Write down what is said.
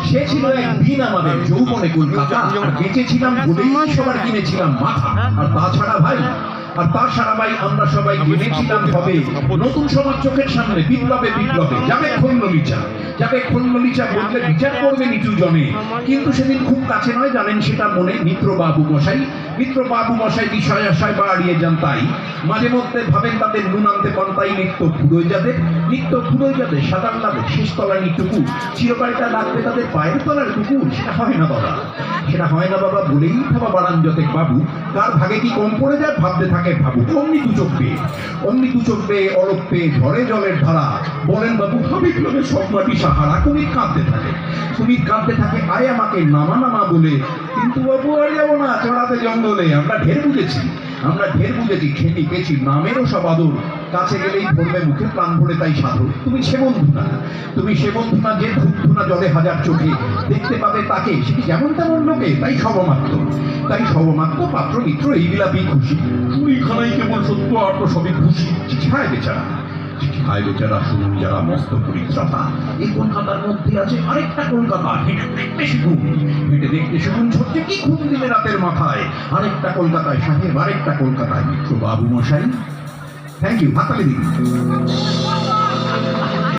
সে ছিল একদিন আমাদের যৌবনে কলকাতা, আর বেঁচেছিলাম বলেই সবার কিনেছিলাম মাথা। আর তাছাড়া ভাই আমরা সবাই কিনেছিলাম হবে নতুন সমাজ চোখের সামনে বিপ্লবে বিপ্লবে যাবে খন্ডলিচা বললে বিচার করবে নিচু জনে। কিন্তু সেদিন খুব কাছে নয়, জানেন সেটা মনে মিত্র বাবু মশাই বিষয় আশায় বাড়িয়ে যান। তাই মাঝে মধ্যে ভাবেন তাদের নুন আনতে পান্তাই নিত্য ফুরোয় যাদের সাঁতার লাগে শেষ তলা নিটুকু চিরকালটা লাগবে তাদের পায়ের তলার কুকুর। সেটা হয় না বাবা বলেই থাবা বাড়ান যতেক বাবু। তার ভাগে কি কম পড়ে যায় ভাবতে থাকে ভাবুক। অমনি দু চোখ পেয়ে অরব পেয়ে ঝড়ে জলের ধারা বলেন বাবু বিপ্লবে সব মাটি সাহারা। কুমির কাঁদতে থাকে আয় আমাকে নামা বলে। কিন্তু বাবু আর যাবো না চড়াতে জঙ্গলে। আমরা ঢের বুঝেছি খেলি পেছি নামেরও সব আদর। কাছে গেলেই ধরবে মুখে প্রাণ ভরে তাই সাধু। তুমি সে বন্ধু না যে ধূপধুনা জলে হাজার চোখে দেখতে পাবে তাকে। সেটি যেমন তেমন লোকে তাই সবমাত্র পাত্র মিত্র এই বিলাপি খুশি। চুরিখানাই কেবল সত্য আর তো সবই খুশি। হায় বেচারা শুনুন যারা মস্ত পরিত্রাতা। এই কলকাতার মধ্যে আছে আরেকটা কলকাতা। হেঁটে দেখতে শুনুন ছোট্ট কি ঘুম দিলে রাতের মাথায়। আরেকটা কলকাতায় সাহেব, আরেকটা কলকাতায় মিত্র বাবু মশাই। থ্যাংক ইউ, হাতালি দিন।